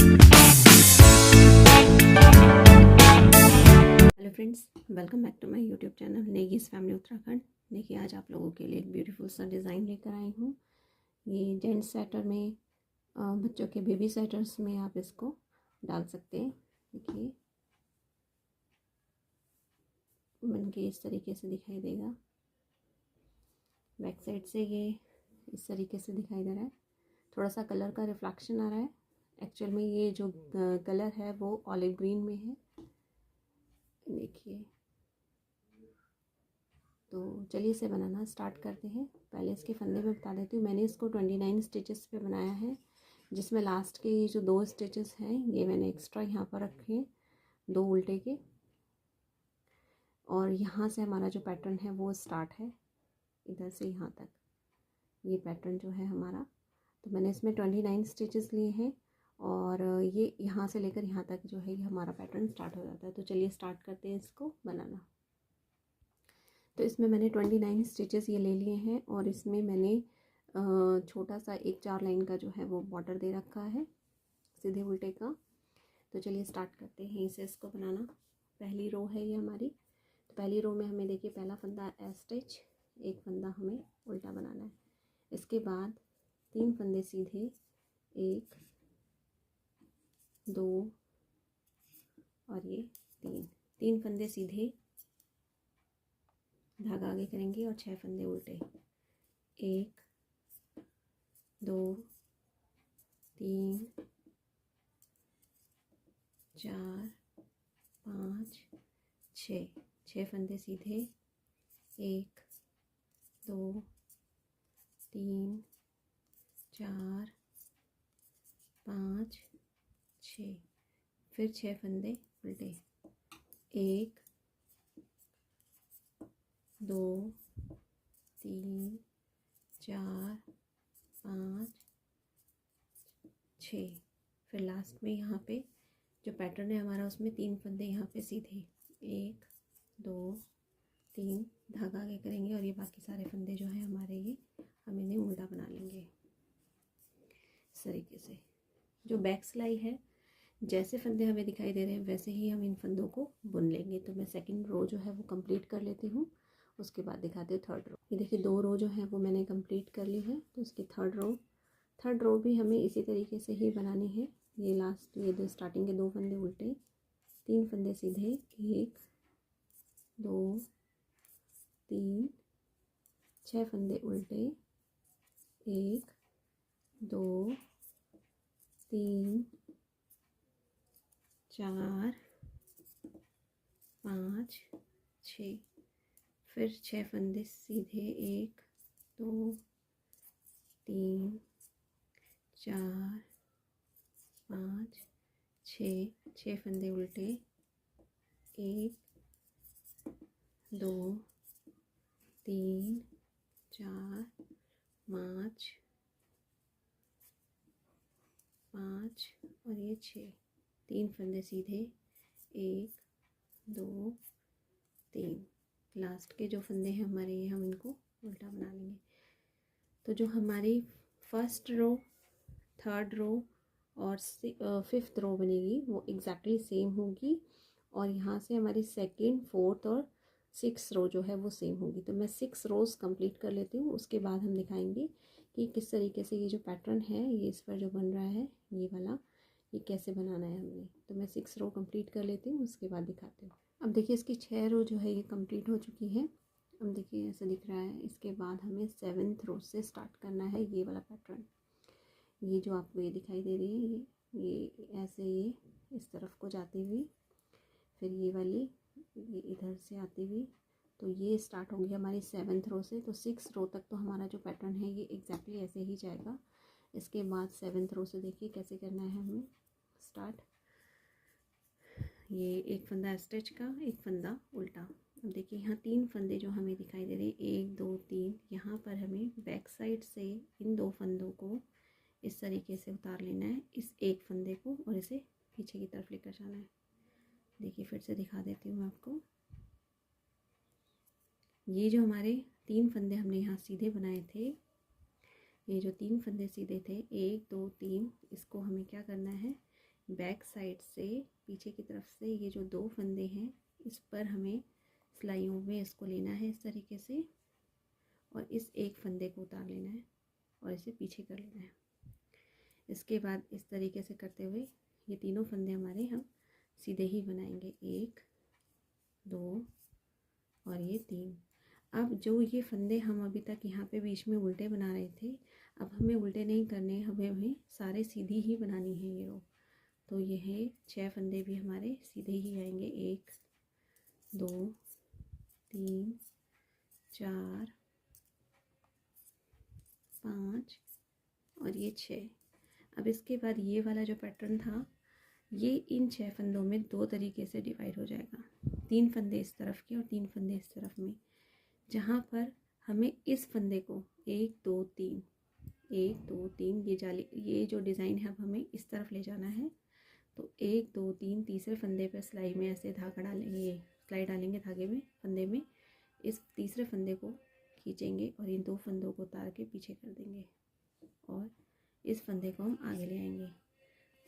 Hello friends, welcome back to my YouTube channel Negi's family Uttarakhand. देखिए, आज आप लोगों के लिए एक ब्यूटीफुल सा डिज़ाइन लेकर आई हूँ। ये जेंट्स स्वेटर में, बच्चों के बेबी स्वेटर्स में आप इसको डाल सकते हैं। देखिए, बन के इस तरीके से दिखाई देगा। बैक साइड से ये इस तरीके से दिखाई दे रहा है। थोड़ा सा कलर का रिफ्लेक्शन आ रहा है। एक्चुअल में ये जो कलर है वो ऑलिव ग्रीन में है। देखिए, तो चलिए इसे बनाना स्टार्ट करते हैं। पहले इसके फंदे में बता देती हूँ। मैंने इसको 29 स्टिचेस पे बनाया है, जिसमें लास्ट के ये जो 2 स्टिचेस हैं ये मैंने एक्स्ट्रा यहाँ पर रखे हैं, 2 उल्टे के। और यहाँ से हमारा जो पैटर्न है वो स्टार्ट है, इधर से यहाँ तक ये पैटर्न जो है हमारा। तो मैंने इसमें 29 स्टिचेस लिए हैं और ये यहाँ से लेकर यहाँ तक जो है ये हमारा पैटर्न स्टार्ट हो जाता है। तो चलिए स्टार्ट करते हैं इसको बनाना। तो इसमें मैंने 29 स्टिचेस ये ले लिए हैं और इसमें मैंने छोटा सा एक 4 लाइन का जो है वो बॉर्डर दे रखा है, सीधे उल्टे का। तो चलिए स्टार्ट करते हैं इसे इसको बनाना। पहली रो है ये हमारी। तो पहली रो में हमें देखिए पहला फंदा ए स्टिच, एक फंदा हमें उल्टा बनाना है। इसके बाद 3 फंदे सीधे, 1 2 और ये 3 फंदे सीधे, धागा आगे करेंगे और 6 फंदे उल्टे। 1 2 3 4 5 6 फंदे सीधे, 1 2 3 4 5 6, फिर 6 फंदे उल्टे। 1 2 3 4 5 6, फिर लास्ट में यहाँ पे जो पैटर्न है हमारा उसमें 3 फंदे यहाँ पे सीधे, 1 2 3, धागा आगे करेंगे और ये बाकी सारे फंदे जो है हमारे ये हम इन्हें उल्टा बना लेंगे इस तरीके से। जो बैक सिलाई है, जैसे फंदे हमें दिखाई दे रहे हैं वैसे ही हम इन फंदों को बुन लेंगे। तो मैं सेकंड रो जो है वो कंप्लीट कर लेती हूँ, उसके बाद दिखाते हैं थर्ड रो। ये देखिए 2 रो जो है वो मैंने कंप्लीट कर ली है। तो इसकी थर्ड रो भी हमें इसी तरीके से ही बनानी है। ये लास्ट, ये 2 स्टार्टिंग के 2 फंदे उल्टे, 3 फंदे सीधे, 1 2 3 6 फंदे उल्टे, 1 2 3 4 5 6, फिर 6 फंदे सीधे, 1 2 3 4 5 6 फंदे उल्टे, 1 2 3 4 5 और ये 6, 3 फंदे सीधे, 1 2 3, लास्ट के जो फंदे हैं हमारे ये हम इनको उल्टा बना लेंगे। तो जो हमारी फर्स्ट रो, थर्ड रो और फिफ्थ रो बनेगी वो एग्जैक्टली सेम होगी और यहाँ से हमारी सेकंड, फोर्थ और 6 रो जो है वो सेम होगी। तो मैं 6 रोज़ कंप्लीट कर लेती हूँ, उसके बाद हम दिखाएंगे कि किस तरीके से ये जो पैटर्न है ये इस पर जो बन रहा है ये वाला, ये कैसे बनाना है हमने। तो मैं 6 रो कंप्लीट कर लेती हूँ, उसके बाद दिखाती हूँ। अब देखिए इसकी 6 रो जो है ये कंप्लीट हो चुकी है। अब देखिए ऐसा दिख रहा है। इसके बाद हमें 7th रो से स्टार्ट करना है ये वाला पैटर्न। ये जो आपको ये दिखाई दे रही है ये ऐसे ये इस तरफ को जाती हुई, फिर ये वाली ये इधर से आती हुई। तो ये स्टार्ट होगी हमारी 7th रो से। तो 6 रो तक तो हमारा जो पैटर्न है ये एग्जैक्टली ऐसे ही जाएगा। इसके बाद 7th रो से देखिए कैसे करना है हमें स्टार्ट। ये एक फंदा स्टिच का, एक फंदा उल्टा। अब देखिए यहाँ 3 फंदे जो हमें दिखाई दे रहे हैं, 1 2 3, यहाँ पर हमें बैक साइड से इन 2 फंदों को इस तरीके से उतार लेना है, इस एक फंदे को, और इसे पीछे की तरफ लेकर जाना है। देखिए फिर से दिखा देती हूँ मैं आपको। ये जो हमारे 3 फंदे हमने यहाँ सीधे बनाए थे, ये जो 3 फंदे सीधे थे 1 2 3, इसको हमें क्या करना है, बैक साइड से पीछे की तरफ से ये जो 2 फंदे हैं इस पर हमें सिलाइयों में इसको लेना है इस तरीके से, और इस एक फंदे को उतार लेना है और इसे पीछे कर लेना है। इसके बाद इस तरीके से करते हुए ये तीनों फंदे हमारे हम सीधे ही बनाएंगे, 1 2 और ये 3। अब जो ये फंदे हम अभी तक यहाँ पे बीच में उल्टे बना रहे थे, अब हमें उल्टे नहीं करने, हमें सारे सीधी ही बनानी है ये रो। तो ये है 6 फंदे भी हमारे सीधे ही आएंगे, 1 2 3 4 5 और ये 6। अब इसके बाद ये वाला जो पैटर्न था ये इन 6 फंदों में 2 तरीके से डिवाइड हो जाएगा, 3 फंदे इस तरफ के और 3 फंदे इस तरफ में, जहाँ पर हमें इस फंदे को 1 2 3 1 2 3 ये जाली, ये जो डिज़ाइन है अब हमें इस तरफ ले जाना है। तो 1 2 3 तीसरे फंदे पर सिलाई में ऐसे धागा डालेंगे, सिलाई डालेंगे धागे में, फंदे में इस तीसरे फंदे को खींचेंगे और इन 2 फंदों को उतार के पीछे कर देंगे और इस फंदे को हम आगे ले आएंगे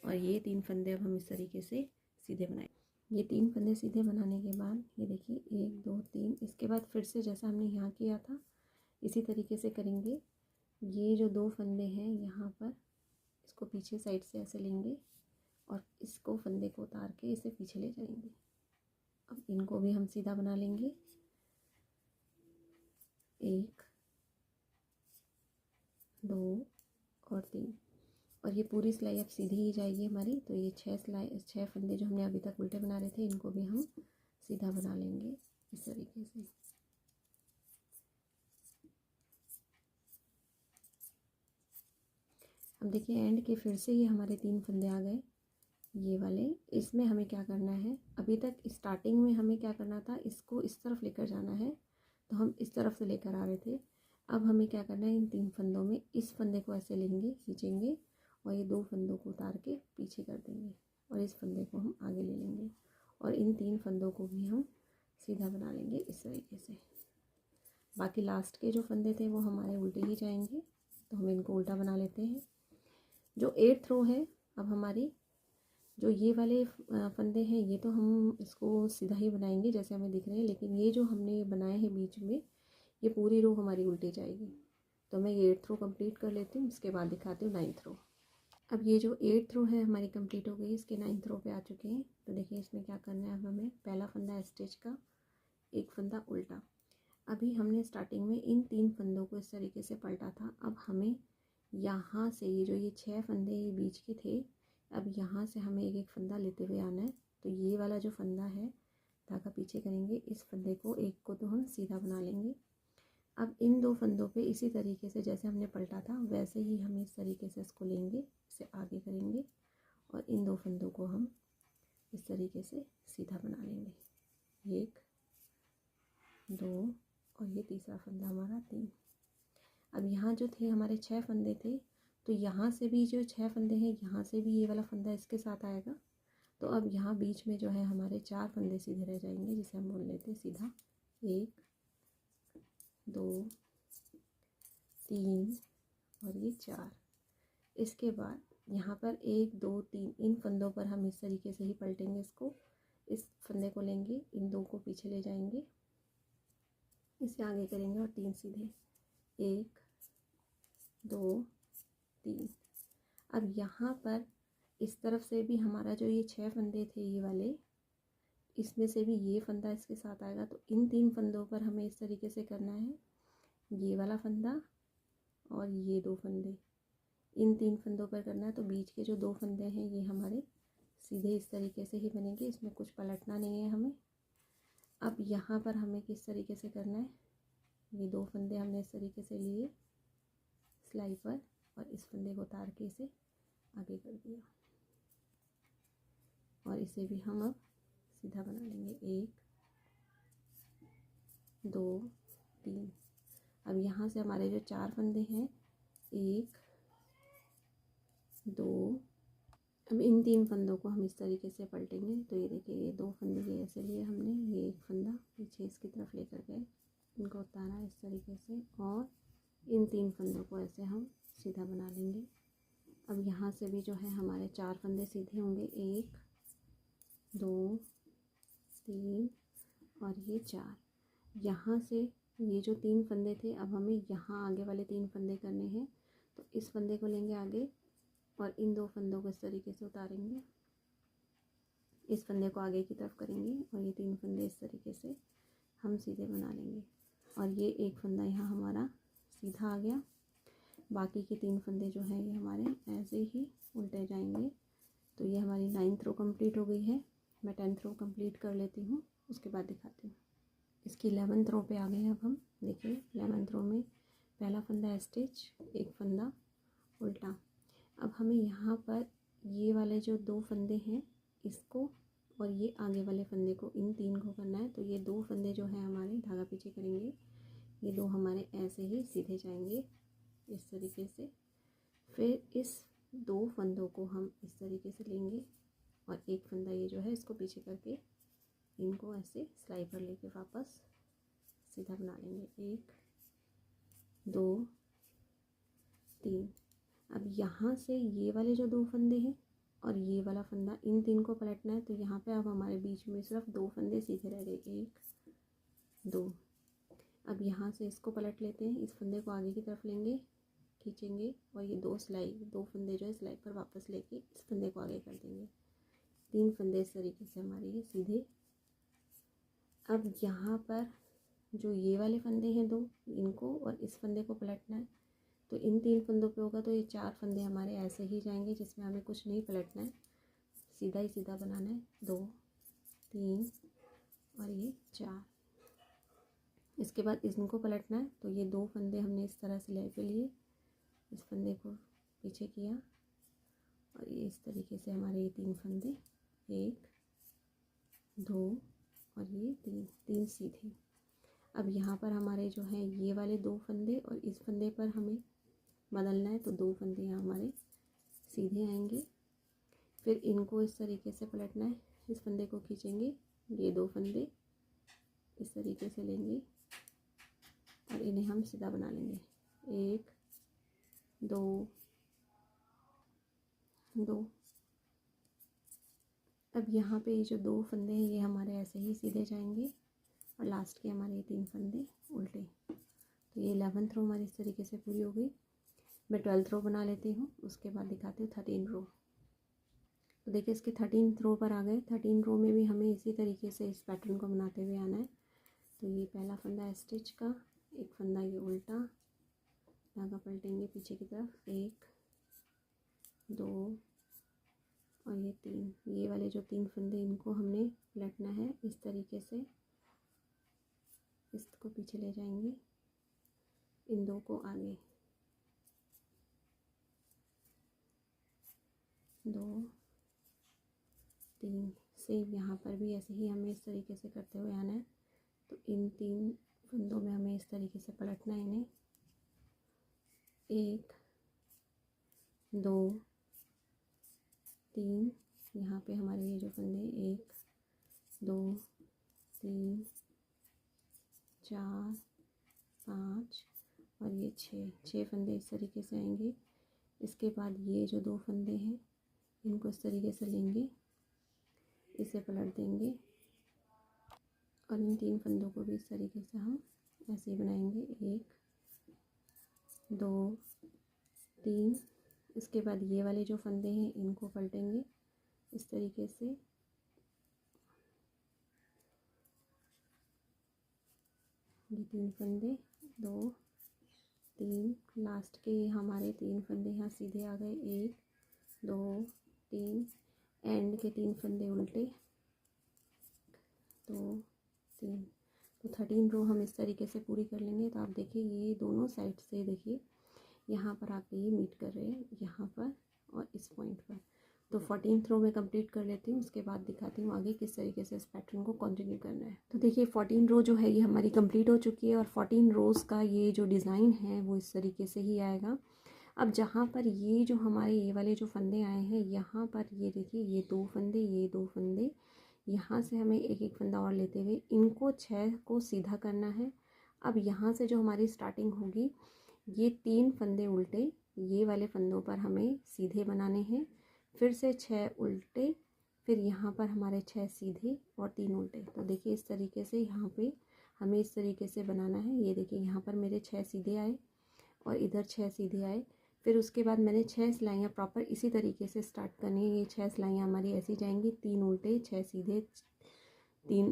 और ये 3 फंदे अब हम इस तरीके से सीधे बनाएंगे। ये 3 फंदे सीधे बनाने के बाद ये देखिए 1 2 3, इसके बाद फिर से जैसा हमने यहाँ किया था इसी तरीके से करेंगे। ये जो 2 फंदे हैं यहाँ पर इसको पीछे साइड से ऐसे लेंगे और इसको फंदे को उतार के इसे पीछे ले जाएंगे। अब इनको भी हम सीधा बना लेंगे, 1 2 और 3, और ये पूरी सिलाई अब सीधी ही जाएगी हमारी। तो ये 6 फंदे जो हमने अभी तक उल्टे बना रहे थे इनको भी हम सीधा बना लेंगे इस तरीके से। अब देखिए एंड के फिर से ये हमारे 3 फंदे आ गए, ये वाले। इसमें हमें क्या करना है, अभी तक स्टार्टिंग में हमें क्या करना था, इसको इस तरफ लेकर जाना है, तो हम इस तरफ से लेकर आ रहे थे। अब हमें क्या करना है, इन 3 फंदों में इस फंदे को ऐसे लेंगे, खींचेंगे और ये 2 फंदों को उतार के पीछे कर देंगे और इस फंदे को हम आगे ले लेंगे और इन 3 फंदों को भी हम सीधा बना लेंगे इस तरीके से। बाकी लास्ट के जो फंदे थे वो हमारे उल्टे ही जाएंगे, तो हम इनको उल्टा बना लेते हैं। जो 8th रो है, अब हमारी जो ये वाले फंदे हैं ये तो हम इसको सीधा ही बनाएंगे जैसे हमें दिख रहे हैं, लेकिन ये जो हमने बनाए हैं बीच में ये पूरी रो हमारी उल्टी जाएगी। तो मैं ये 8th रो कंप्लीट कर लेती हूँ, उसके बाद दिखाती हूँ 9th रो। अब ये जो 8th रो है हमारी कंप्लीट हो गई, इसके 9th रो पे आ चुके हैं। तो देखिए इसमें क्या करना है, अब हमें पहला फंदा स्टिच का, एक फंदा उल्टा। अभी हमने स्टार्टिंग में इन 3 फंदों को इस तरीके से पलटा था। अब हमें यहाँ से ये जो ये 6 फंदे ये बीच के थे, अब यहाँ से हमें एक एक फंदा लेते हुए आना है। तो ये वाला जो फंदा है धागा पीछे करेंगे, इस फंदे को एक को तो हम सीधा बना लेंगे। अब इन 2 फंदों पे इसी तरीके से जैसे हमने पलटा था वैसे ही हम इस तरीके से इसको लेंगे, इसे आगे करेंगे और इन 2 फंदों को हम इस तरीके से सीधा बना लेंगे, 1 2 और ये तीसरा फंदा हमारा 3। अब यहाँ जो थे हमारे 6 फंदे थे, तो यहाँ से भी जो 6 फंदे हैं यहाँ से भी ये वाला फंदा इसके साथ आएगा। तो अब यहाँ बीच में जो है हमारे 4 फंदे सीधे रह जाएंगे, जिसे हम बोल लेते हैं सीधा, 1 2 3 और ये 4। इसके बाद यहाँ पर 1 2 3 इन फंदों पर हम इस तरीके से ही पलटेंगे इसको, इस फंदे को लेंगे, इन 2 को पीछे ले जाएंगे, इसे आगे करेंगे और 3 सीधे, 1 2 3। अब यहाँ पर इस तरफ से भी हमारा जो ये 6 फंदे थे ये वाले, इसमें से भी ये फंदा इसके साथ आएगा। तो इन 3 फंदों पर हमें इस तरीके से करना है, ये वाला फंदा और ये 2 फंदे, इन 3 फंदों पर करना है। तो बीच के जो 2 फंदे हैं ये हमारे सीधे इस तरीके से ही बनेंगे, इसमें कुछ पलटना नहीं है हमें। अब यहाँ पर हमें किस तरीके से करना है, ये 2 फंदे हमने इस तरीके से लिए सिलाई पर और इस फंदे को उतार के इसे आगे कर दिया और इसे भी हम अब सीधा बना लेंगे, 1 2 3। अब यहाँ से हमारे जो 4 फंदे हैं, 1 2, अब इन 3 फंदों को हम इस तरीके से पलटेंगे। तो ये देखिए ये 2 फंदे ये ऐसे लिए हमने, ये एक फंदा पीछे इसकी तरफ लेकर गए, इनको उतारा इस तरीके से और इन 3 फंदों को ऐसे हम सीधा बना लेंगे। अब यहाँ से भी जो है हमारे 4 फंदे सीधे होंगे, 1 2 3 और ये 4। यहाँ से ये जो 3 फंदे थे, अब हमें यहाँ आगे वाले 3 फंदे करने हैं। तो इस फंदे को लेंगे आगे और इन 2 फंदों को इस तरीके से उतारेंगे, इस फंदे को आगे की तरफ करेंगे और ये 3 फंदे इस तरीके से हम सीधे बना लेंगे। और ये एक फंदा यहाँ हमारा सीधा आ गया। बाकी के 3 फंदे जो हैं ये हमारे ऐसे ही उल्टे जाएंगे। तो ये हमारी 9th रो कंप्लीट हो गई है। मैं 10th रो कंप्लीट कर लेती हूँ, उसके बाद दिखाती हूँ। इसकी 11th रो पे आ गए। अब हम देखिए 11th रो में पहला फंदा स्टिच, एक फंदा उल्टा। अब हमें यहाँ पर ये वाले जो 2 फंदे हैं इसको और ये आगे वाले फंदे को, इन 3 को करना है। तो ये 2 फंदे जो है हमारे धागा पीछे करेंगे, ये 2 हमारे ऐसे ही सीधे जाएंगे इस तरीके से। फिर इस 2 फंदों को हम इस तरीके से लेंगे और एक फंदा ये जो है इसको पीछे करके इनको ऐसे सिलाई पर लेके वापस सीधा बना लेंगे, 1 2 3। अब यहाँ से ये वाले जो 2 फंदे हैं और ये वाला फंदा, इन 3 को पलटना है। तो यहाँ पे अब हमारे बीच में सिर्फ 2 फंदे सीधे रह गए, 1 2। अब यहाँ से इसको पलट लेते हैं, इस फंदे को आगे की तरफ लेंगे, खींचेंगे और ये 2 फंदे जो है सिलाई पर वापस लेके इस फंदे को आगे कर देंगे। 3 फंदे इस तरीके से हमारे ये सीधे। अब यहाँ पर जो ये वाले फंदे हैं 2, इनको और इस फंदे को पलटना है। तो इन 3 फंदों पे होगा तो ये 4 फंदे हमारे ऐसे ही जाएंगे, जिसमें हमें कुछ नहीं पलटना है, सीधा ही सीधा बनाना है। 2 3 और ये 4। इसके बाद इनको पलटना है। तो ये 2 फंदे हमने इस तरह सिलाई पे लिए, इस फंदे को पीछे किया और ये इस तरीके से हमारे ये 3 फंदे, 1 2 और ये 3 सीधे। अब यहाँ पर हमारे जो है ये वाले 2 फंदे और इस फंदे पर हमें बदलना है। तो 2 फंदे यहाँ हमारे सीधे आएंगे। फिर इनको इस तरीके से पलटना है, इस फंदे को खींचेंगे, ये 2 फंदे इस तरीके से लेंगे और इन्हें हम सीधा बना लेंगे, 1 2 2। अब यहाँ पे ये जो 2 फंदे हैं ये हमारे ऐसे ही सीधे जाएंगे और लास्ट के हमारे ये 3 फंदे उल्टे। तो ये 11th रो हमारी इस तरीके से पूरी हो गई। मैं 12th रो बना लेती हूँ, उसके बाद दिखाती हूँ 13 रो। तो देखिए इसके 13th रो पर आ गए। 13 रो में भी हमें इसी तरीके से इस पैटर्न को बनाते हुए आना है। तो ये पहला फंदा स्टिच का, एक फंदा ये उल्टा, धागा पलटेंगे पीछे की तरफ, 1 2 और ये 3। ये वाले जो 3 फंदे इनको हमने पलटना है इस तरीके से, इसको पीछे ले जाएंगे, इन 2 को आगे, 2 3। सेम यहाँ पर भी ऐसे ही हमें इस तरीके से करते हुए आना है। तो इन 3 फंदों में हमें इस तरीके से पलटना है इन्हें, 1 2 3। यहाँ पे हमारे ये जो फंदे 1 2 3 4 5 और ये 6 फंदे इस तरीके से आएंगे। इसके बाद ये जो 2 फंदे हैं इनको इस तरीके से लेंगे, इसे पलट देंगे और इन 3 फंदों को भी इस तरीके से हम ऐसे ही बनाएंगे, 1 2 3। इसके बाद ये वाले जो फंदे हैं इनको पलटेंगे इस तरीके से, ये 3 फंदे, 2 3। लास्ट के हमारे 3 फंदे यहाँ सीधे आ गए, 1 2 3। एंड के 3 फंदे उल्टे, 2 3। तो 13 रो हम इस तरीके से पूरी कर लेंगे। तो आप देखिए ये दोनों साइड से देखिए यहाँ पर आके ये मीट कर रहे हैं, यहाँ पर और इस पॉइंट पर। तो 14th रो में कंप्लीट कर लेती हूँ, उसके बाद दिखाती हूँ आगे किस तरीके से इस पैटर्न को कंटिन्यू करना है। तो देखिए 14 रो जो है ये हमारी कंप्लीट हो चुकी है और 14 रोज़ का ये जो डिज़ाइन है वो इस तरीके से ही आएगा। अब जहाँ पर ये जो हमारे ये वाले जो फंदे आए हैं यहाँ पर ये देखिए ये 2 फंदे, ये 2 फंदे, यहाँ से हमें एक एक फंदा और लेते हुए इनको 6 को सीधा करना है। अब यहाँ से जो हमारी स्टार्टिंग होगी ये 3 फंदे उल्टे ये वाले फंदों पर हमें सीधे बनाने हैं, फिर से 6 उल्टे, फिर यहाँ पर हमारे 6 सीधे और 3 उल्टे। तो देखिए इस तरीके से यहाँ पे हमें इस तरीके से बनाना है। ये देखिए यहाँ पर मेरे 6 सीधे आए और इधर 6 सीधे आए। फिर उसके बाद मैंने 6 सिलाइयाँ प्रॉपर इसी तरीके से स्टार्ट करनी है। ये 6 सिलाइयाँ हमारी ऐसी जाएंगी, 3 उल्टे 6 सीधे,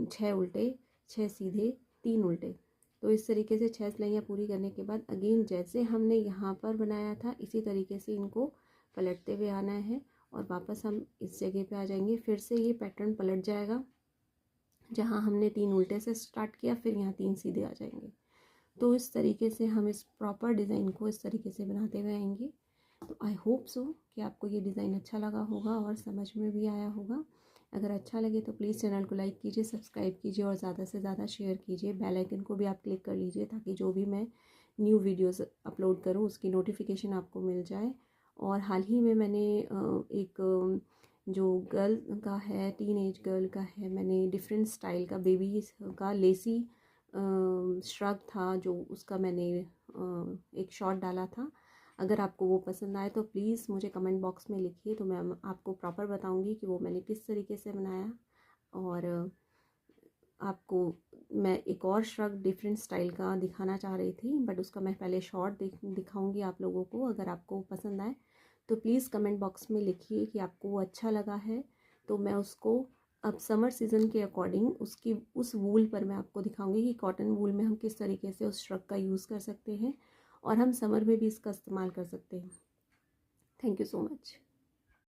6 उल्टे 6 सीधे 3 उल्टे। तो इस तरीके से 6 सिलाइयाँ पूरी करने के बाद अगेन जैसे हमने यहाँ पर बनाया था इसी तरीके से इनको पलटते हुए आना है और वापस हम इस जगह पे आ जाएंगे। फिर से ये पैटर्न पलट जाएगा, जहाँ हमने 3 उल्टे से स्टार्ट किया फिर यहाँ 3 सीधे आ जाएंगे। तो इस तरीके से हम इस प्रॉपर डिज़ाइन को इस तरीके से बनाते हुए आएंगे। तो आई होप सो कि आपको ये डिज़ाइन अच्छा लगा होगा और समझ में भी आया होगा। अगर अच्छा लगे तो प्लीज़ चैनल को लाइक कीजिए, सब्सक्राइब कीजिए और ज़्यादा से ज़्यादा शेयर कीजिए। बेल आइकन को भी आप क्लिक कर लीजिए ताकि जो भी मैं न्यू वीडियोस अपलोड करूं उसकी नोटिफिकेशन आपको मिल जाए। और हाल ही में मैंने एक जो गर्ल का है, टीनेज गर्ल का है, मैंने डिफरेंट स्टाइल का बेबी का लेसी श्रग था जो उसका मैंने एक शॉट डाला था। अगर आपको वो पसंद आए तो प्लीज़ मुझे कमेंट बॉक्स में लिखिए, तो मैं आपको प्रॉपर बताऊंगी कि वो मैंने किस तरीके से बनाया। और आपको मैं एक और श्रग डिफरेंट स्टाइल का दिखाना चाह रही थी, बट उसका मैं पहले शॉर्ट दिखाऊंगी आप लोगों को। अगर आपको पसंद आए तो प्लीज़ कमेंट बॉक्स में लिखिए कि आपको वो अच्छा लगा है, तो मैं उसको अब समर सीज़न के अकॉर्डिंग उसकी उस वूल पर मैं आपको दिखाऊंगी कि कॉटन वूल में हम किस तरीके से उस श्रग का यूज़ कर सकते हैं और हम समर में भी इसका इस्तेमाल कर सकते हैं। Thank you so much.